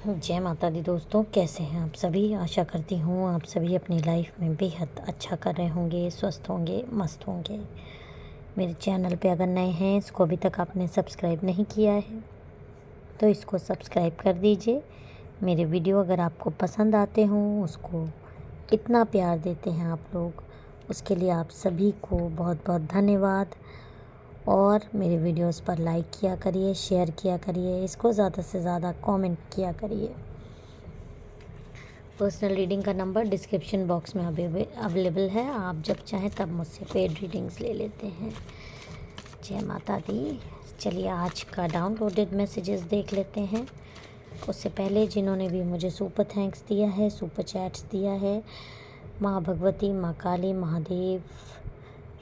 जय माता दी दोस्तों, कैसे हैं आप सभी। आशा करती हूँ आप सभी अपनी लाइफ में बेहद अच्छा कर रहे होंगे, स्वस्थ होंगे, मस्त होंगे। मेरे चैनल पे अगर नए हैं, इसको अभी तक आपने सब्सक्राइब नहीं किया है तो इसको सब्सक्राइब कर दीजिए। मेरे वीडियो अगर आपको पसंद आते हों, उसको इतना प्यार देते हैं आप लोग, उसके लिए आप सभी को बहुत बहुत धन्यवाद। और मेरे वीडियोस पर लाइक किया करिए, शेयर किया करिए, इसको ज़्यादा से ज़्यादा कमेंट किया करिए। पर्सनल रीडिंग का नंबर डिस्क्रिप्शन बॉक्स में अवेलेबल है। आप जब चाहें तब मुझसे पेड रीडिंग्स ले लेते हैं। जय माता दी। चलिए आज का डाउनलोडेड मैसेजेस देख लेते हैं। उससे पहले जिन्होंने भी मुझे सुपर थैंक्स दिया है, सुपर चैट्स दिया है, माँ भगवती, माँ काली, महादेव,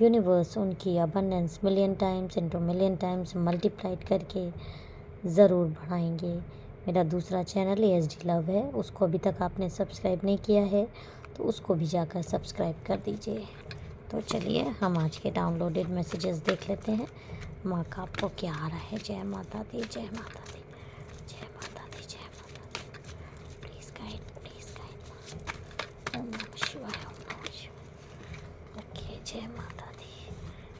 यूनिवर्स उनकी abundance million times into million times multiplied करके ज़रूर बढ़ाएंगे। मेरा दूसरा चैनल ASD लव है, उसको अभी तक आपने सब्सक्राइब नहीं किया है तो उसको भी जाकर सब्सक्राइब कर दीजिए। तो चलिए हम आज के डाउनलोडेड मैसेजेस देख लेते हैं। माँ का आपको क्या आ रहा है। जय माता दी, जय माता दी, जय माता दी, जय माता दी। Please guide, please guide. ओम नमः शिवाय, ओम नमः शिवाय। ओके, जय माता दी।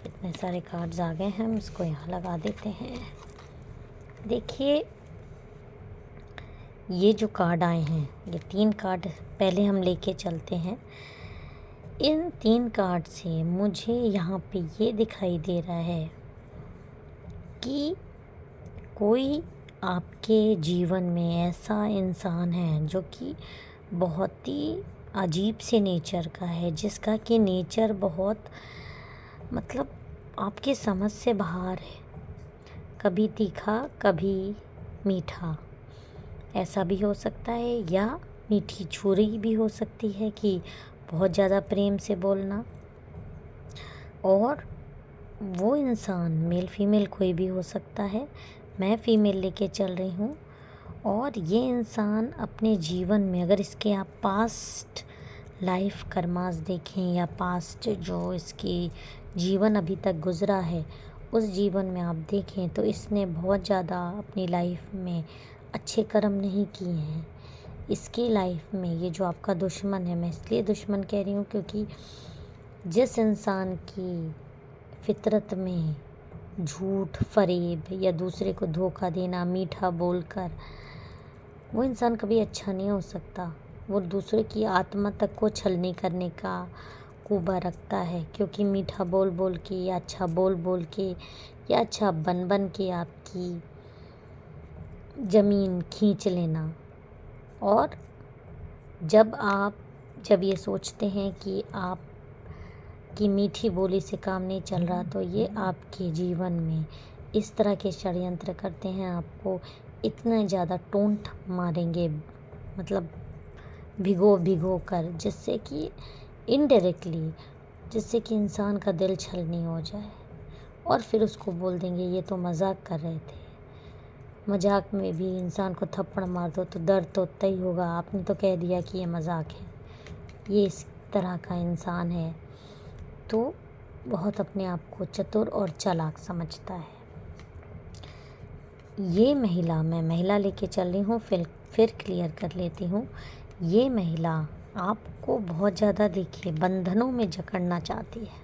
इतने सारे कार्ड्स आ गए हैं, हम इसको यहाँ लगा देते हैं। देखिए, ये जो कार्ड आए हैं, ये 3 कार्ड पहले हम लेके चलते हैं। इन 3 कार्ड से मुझे यहाँ पे ये दिखाई दे रहा है कि कोई आपके जीवन में ऐसा इंसान है जो कि बहुत ही अजीब से नेचर का है, जिसका कि नेचर बहुत मतलब आपके समझ से बाहर है। कभी तीखा, कभी मीठा, ऐसा भी हो सकता है, या मीठी छुरी भी हो सकती है कि बहुत ज़्यादा प्रेम से बोलना। और वो इंसान मेल फीमेल कोई भी हो सकता है। मैं फ़ीमेल लेके चल रही हूँ। और ये इंसान अपने जीवन में, अगर इसके आप पास्ट लाइफ कर्मास देखें या पास्ट जो इसकी जीवन अभी तक गुज़रा है, उस जीवन में आप देखें तो इसने बहुत ज़्यादा अपनी लाइफ में अच्छे कर्म नहीं किए हैं। इसकी लाइफ में ये जो आपका दुश्मन है, मैं इसलिए दुश्मन कह रही हूँ क्योंकि जिस इंसान की फितरत में झूठ, फरेब या दूसरे को धोखा देना, मीठा बोलकर, वो इंसान कभी अच्छा नहीं हो सकता। वो दूसरे की आत्मा तक को छलनी करने का कुबा रखता है, क्योंकि मीठा बोल बोल के या अच्छा बोल बोल के या अच्छा बन बन के आपकी ज़मीन खींच लेना। और जब ये सोचते हैं कि आप की मीठी बोली से काम नहीं चल रहा, तो ये आपके जीवन में इस तरह के षड्यंत्र करते हैं। आपको इतना ज़्यादा टोंट मारेंगे, मतलब भिगो भिगो कर, जिससे कि इनडायरेक्टली, जिससे कि इंसान का दिल छलनी हो जाए। और फिर उसको बोल देंगे ये तो मजाक कर रहे थे। मजाक में भी इंसान को थप्पड़ मार दो तो दर्द तो उतना ही होगा। आपने तो कह दिया कि ये मजाक है। ये इस तरह का इंसान है, तो बहुत अपने आप को चतुर और चालाक समझता है। ये महिला, मैं महिला लेके चल रही हूँ, फिर क्लियर कर लेती हूँ। ये महिला आपको बहुत ज़्यादा, देखिए, बंधनों में जकड़ना चाहती है।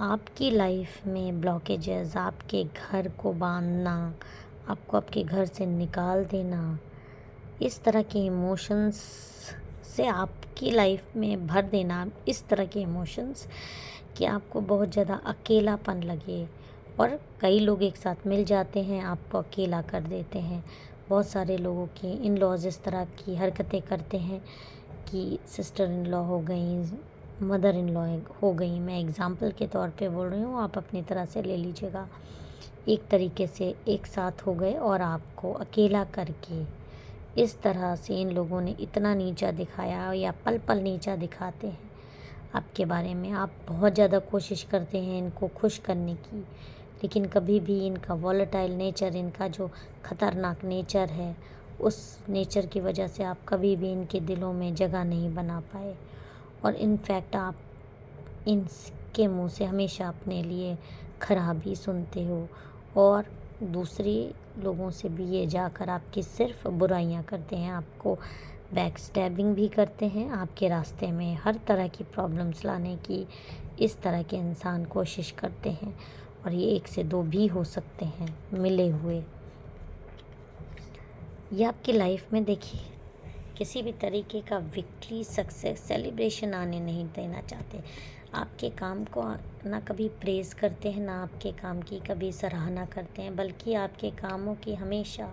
आपकी लाइफ में ब्लॉकेजेस, आपके घर को बांधना, आपको आपके घर से निकाल देना, इस तरह के इमोशंस से आपकी लाइफ में भर देना, इस तरह के इमोशंस कि आपको बहुत ज़्यादा अकेलापन लगे। और कई लोग एक साथ मिल जाते हैं, आपको अकेला कर देते हैं। बहुत सारे लोगों के इन लॉज इस तरह की हरकतें करते हैं कि सिस्टर इन लॉ हो गई, मदर इन लॉ हो गई। मैं एग्ज़ाम्पल के तौर पे बोल रही हूँ, आप अपनी तरह से ले लीजिएगा। एक तरीके से एक साथ हो गए और आपको अकेला करके इस तरह से इन लोगों ने इतना नीचा दिखाया, या पल पल नीचा दिखाते हैं आपके बारे में। आप बहुत ज़्यादा कोशिश करते हैं इनको खुश करने की, लेकिन कभी भी इनका वॉलेटाइल नेचर, इनका जो ख़तरनाक नेचर है, उस नेचर की वजह से आप कभी भी इनके दिलों में जगह नहीं बना पाए। और इनफैक्ट आप इनके मुंह से हमेशा अपने लिए खराबी सुनते हो। और दूसरे लोगों से भी ये जाकर आपकी सिर्फ बुराइयां करते हैं, आपको बैक स्टैबिंग भी करते हैं, आपके रास्ते में हर तरह की प्रॉब्लम्स लाने की इस तरह के इंसान कोशिश करते हैं। और ये एक से दो भी हो सकते हैं मिले हुए। ये आपकी लाइफ में देखिए किसी भी तरीके का विक्ट्री, सक्सेस, सेलिब्रेशन आने नहीं देना चाहते। आपके काम को ना कभी प्रेज़ करते हैं, ना आपके काम की कभी सराहना करते हैं, बल्कि आपके कामों की हमेशा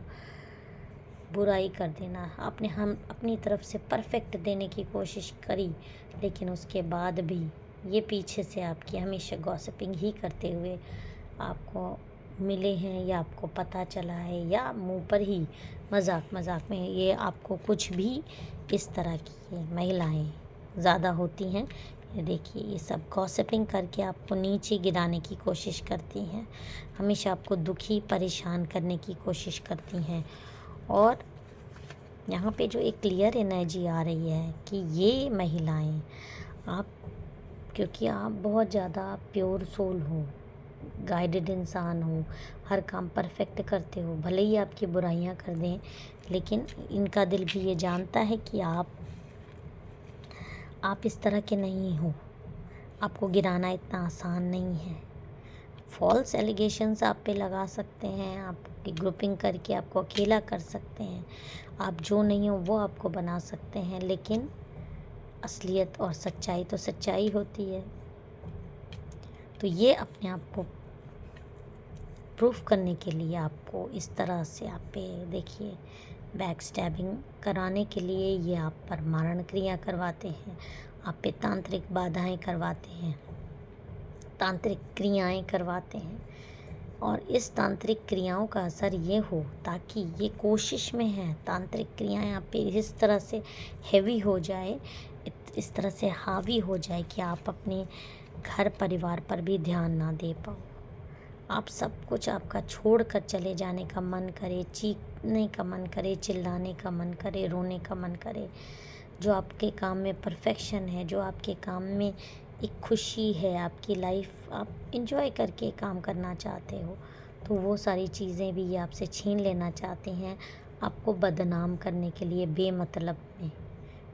बुराई कर देना। आपने हम अपनी तरफ से परफेक्ट देने की कोशिश करी, लेकिन उसके बाद भी ये पीछे से आपकी हमेशा गॉसिपिंग ही करते हुए आपको मिले हैं, या आपको पता चला है, या मुंह पर ही मजाक मजाक में ये आपको कुछ भी इस तरह की महिलाएं ज़्यादा होती हैं। ये देखिए ये सब गॉसिपिंग करके आपको नीचे गिराने की कोशिश करती हैं, हमेशा आपको दुखी परेशान करने की कोशिश करती हैं। और यहाँ पे जो एक क्लियर एनर्जी आ रही है कि ये महिलाएं आप, क्योंकि आप बहुत ज़्यादा प्योर सोल हो, गाइडेड इंसान हो, हर काम परफेक्ट करते हो, भले ही आपकी बुराइयां कर दें, लेकिन इनका दिल भी ये जानता है कि आप इस तरह के नहीं हो, आपको गिराना इतना आसान नहीं है। फॉल्स एलिगेशंस आप पे लगा सकते हैं, आपकी ग्रुपिंग करके आपको अकेला कर सकते हैं, आप जो नहीं हो वो आपको बना सकते हैं, लेकिन असलियत और सच्चाई तो सच्चाई होती है। तो ये अपने आप को प्रूफ करने के लिए आपको इस तरह से आप पे देखिए बैक स्टैबिंग कराने के लिए ये आप पर मारण क्रिया करवाते हैं, आप पे तांत्रिक बाधाएं करवाते हैं, तांत्रिक क्रियाएं करवाते हैं। और इस तांत्रिक क्रियाओं का असर ये हो, ताकि ये कोशिश में है तांत्रिक क्रियाएं आप पे इस तरह से हैवी हो जाए, इस तरह से हावी हो जाए कि आप अपने घर परिवार पर भी ध्यान ना दे पाओ। आप सब कुछ आपका छोड़ कर चले जाने का मन करे, चीखने का मन करे, चिल्लाने का मन करे, रोने का मन करे। जो आपके काम में परफेक्शन है, जो आपके काम में एक खुशी है, आपकी लाइफ आप इंजॉय करके काम करना चाहते हो, तो वो सारी चीज़ें भी ये आपसे छीन लेना चाहते हैं, आपको बदनाम करने के लिए बेमतलब में।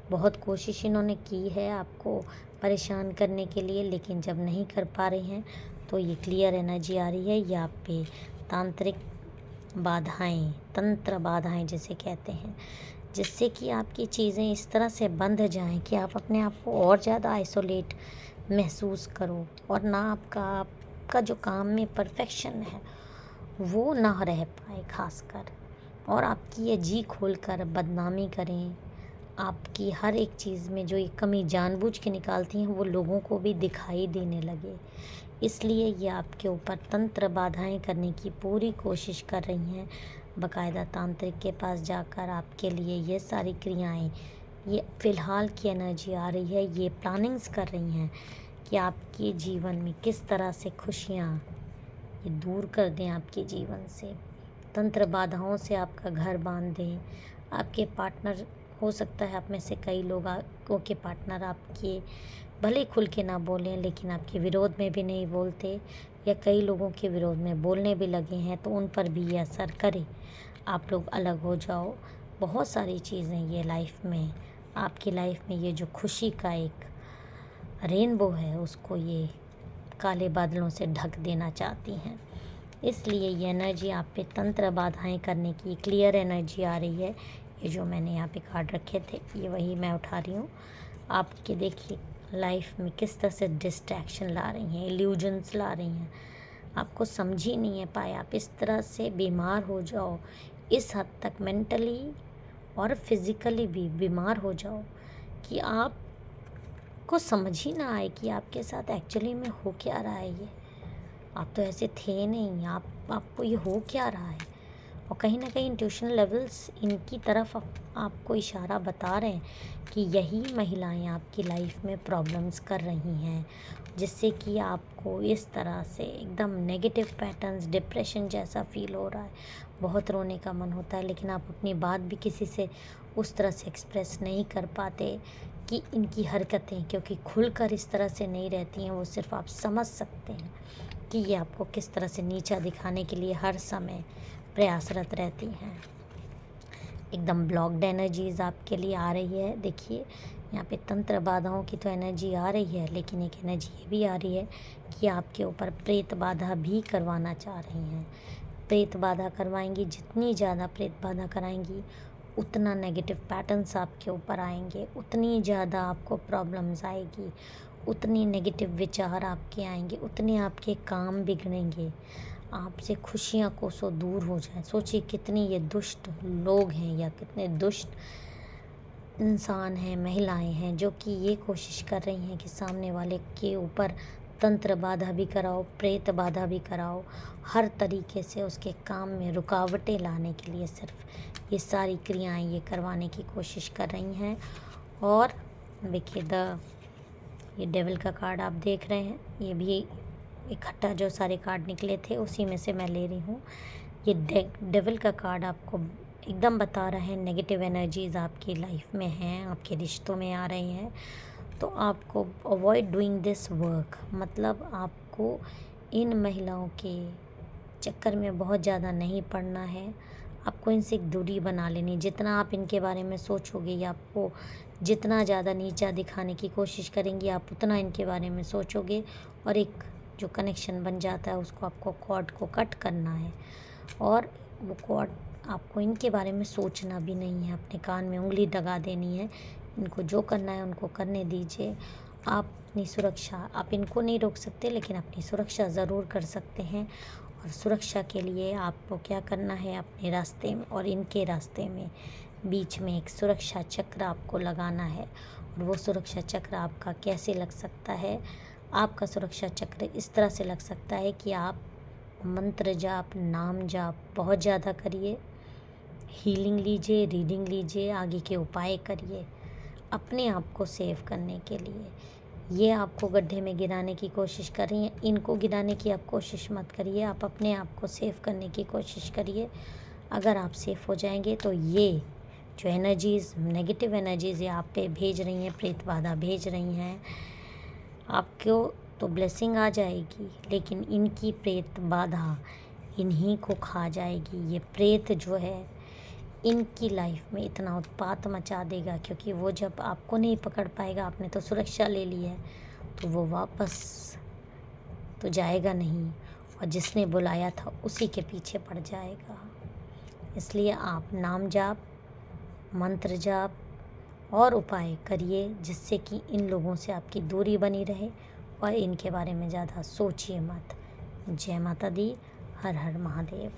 बहुत कोशिश इन्होंने की है आपको परेशान करने के लिए, लेकिन जब नहीं कर पा रहे हैं तो ये क्लियर एनर्जी आ रही है, ये आप पे तांत्रिक बाधाएं, तंत्र बाधाएं जिसे कहते हैं, जिससे कि आपकी चीज़ें इस तरह से बंध जाएं कि आप अपने आप को और ज़्यादा आइसोलेट महसूस करो, और ना आपका जो काम में परफेक्शन है वो ना रह पाए खासकर, और आपकी ये जी खोल कर बदनामी करें। आपकी हर एक चीज़ में जो ये कमी जानबूझ के निकालती हैं वो लोगों को भी दिखाई देने लगे, इसलिए ये आपके ऊपर तंत्र बाधाएं करने की पूरी कोशिश कर रही हैं। बाकायदा तांत्रिक के पास जाकर आपके लिए ये सारी क्रियाएं, ये फ़िलहाल की एनर्जी आ रही है, ये प्लानिंग्स कर रही हैं कि आपके जीवन में किस तरह से खुशियाँ ये दूर कर दें आपके जीवन से, तंत्र बाधाओं से आपका घर बांध दें। आपके पार्टनर, हो सकता है आप में से कई लोगों के पार्टनर आपके भले खुल के ना बोलें, लेकिन आपके विरोध में भी नहीं बोलते, या कई लोगों के विरोध में बोलने भी लगे हैं, तो उन पर भी ये असर करे, आप लोग अलग हो जाओ। बहुत सारी चीज़ें ये लाइफ में, आपकी लाइफ में ये जो खुशी का एक रेनबो है उसको ये काले बादलों से ढक देना चाहती हैं। इसलिए ये एनर्जी आप पे तंत्र बाधाएं करने की क्लियर एनर्जी आ रही है। ये जो मैंने यहाँ पे कार्ड रखे थे ये वही मैं उठा रही हूँ। आपके देखिए लाइफ में किस तरह से डिस्ट्रैक्शन ला रही हैं, इल्यूजन्स ला रही हैं, आपको समझ ही नहीं है पाए। आप इस तरह से बीमार हो जाओ, इस हद तक मेंटली और फिज़िकली भी बीमार हो जाओ कि आपको समझ ही ना आए कि आपके साथ एक्चुअली में हो क्या रहा है। ये आप तो ऐसे थे नहीं, आपको ये हो क्या रहा है। और कहीं ना कहीं इंट्यूशन लेवल्स इनकी तरफ आपको इशारा बता रहे हैं कि यही महिलाएं आपकी लाइफ में प्रॉब्लम्स कर रही हैं, जिससे कि आपको इस तरह से एकदम नेगेटिव पैटर्न्स, डिप्रेशन जैसा फील हो रहा है, बहुत रोने का मन होता है, लेकिन आप अपनी बात भी किसी से उस तरह से एक्सप्रेस नहीं कर पाते कि इनकी हरकतें, क्योंकि खुलकर इस तरह से नहीं रहती हैं, वो सिर्फ आप समझ सकते हैं। कि ये आपको किस तरह से नीचा दिखाने के लिए हर समय प्रयासरत रहती हैं। एकदम ब्लॉक्ड एनर्जीज आपके लिए आ रही है। देखिए यहाँ पे तंत्र बाधाओं की तो एनर्जी आ रही है, लेकिन एक एनर्जी ये भी आ रही है कि आपके ऊपर प्रेत बाधा भी करवाना चाह रही हैं। प्रेत बाधा करवाएंगी, जितनी ज़्यादा प्रेत बाधा कराएंगी उतना नेगेटिव पैटर्न्स आपके ऊपर आएंगे, उतनी ज़्यादा आपको प्रॉब्लम्स आएगी, उतनी नेगेटिव विचार आपके आएंगे, उतने आपके काम बिगड़ेंगे, आपसे खुशियाँ कोसों दूर हो जाए। सोचिए कितनी ये दुष्ट लोग हैं या कितने दुष्ट इंसान हैं, महिलाएं हैं, जो कि ये कोशिश कर रही हैं कि सामने वाले के ऊपर तंत्र बाधा भी कराओ, प्रेत बाधा भी कराओ, हर तरीके से उसके काम में रुकावटें लाने के लिए सिर्फ ये सारी क्रियाएं ये करवाने की कोशिश कर रही हैं। और देखिए ये डेविल का कार्ड आप देख रहे हैं, ये भी इकट्ठा जो सारे कार्ड निकले थे उसी में से मैं ले रही हूँ। ये डेविल का कार्ड आपको एकदम बता रहा है नेगेटिव एनर्जीज आपकी लाइफ में हैं, आपके रिश्तों में आ रही हैं, तो आपको अवॉइड डूइंग दिस वर्क, मतलब आपको इन महिलाओं के चक्कर में बहुत ज़्यादा नहीं पड़ना है। आपको इनसे एक दूरी बना लेनी। जितना आप इनके बारे में सोचोगे या आपको जितना ज़्यादा नीचा दिखाने की कोशिश करेंगी, आप उतना इनके बारे में सोचोगे और एक जो कनेक्शन बन जाता है उसको आपको कॉर्ड को कट करना है। और वो कॉर्ड आपको इनके बारे में सोचना भी नहीं है, अपने कान में उंगली लगा देनी है। इनको जो करना है उनको करने दीजिए। आप अपनी सुरक्षा, आप इनको नहीं रोक सकते लेकिन अपनी सुरक्षा ज़रूर कर सकते हैं। और सुरक्षा के लिए आपको क्या करना है, अपने रास्ते में और इनके रास्ते में बीच में एक सुरक्षा चक्र आपको लगाना है। और वो सुरक्षा चक्र आपका कैसे लग सकता है? आपका सुरक्षा चक्र इस तरह से लग सकता है कि आप मंत्र जाप, नाम जाप बहुत ज़्यादा करिए, हीलिंग लीजिए, रीडिंग लीजिए, आगे के उपाय करिए अपने आप को सेव करने के लिए। ये आपको गड्ढे में गिराने की कोशिश कर रही हैं, इनको गिराने की आप कोशिश मत करिए, आप अपने आप को सेव करने की कोशिश करिए। अगर आप सेफ हो जाएंगे तो ये जो एनर्जीज़, नेगेटिव एनर्जीज़ ये आप पे भेज रही हैं, प्रेत बाधा भेज रही हैं, आपको तो ब्लेसिंग आ जाएगी, लेकिन इनकी प्रेत बाधा इन्हीं को खा जाएगी। ये प्रेत जो है इनकी लाइफ में इतना उत्पात मचा देगा, क्योंकि वो जब आपको नहीं पकड़ पाएगा, आपने तो सुरक्षा ले ली है, तो वो वापस तो जाएगा नहीं और जिसने बुलाया था उसी के पीछे पड़ जाएगा। इसलिए आप नाम जाप, मंत्र जाप और उपाय करिए जिससे कि इन लोगों से आपकी दूरी बनी रहे और इनके बारे में ज़्यादा सोचिए मत। जय माता दी। हर हर महादेव।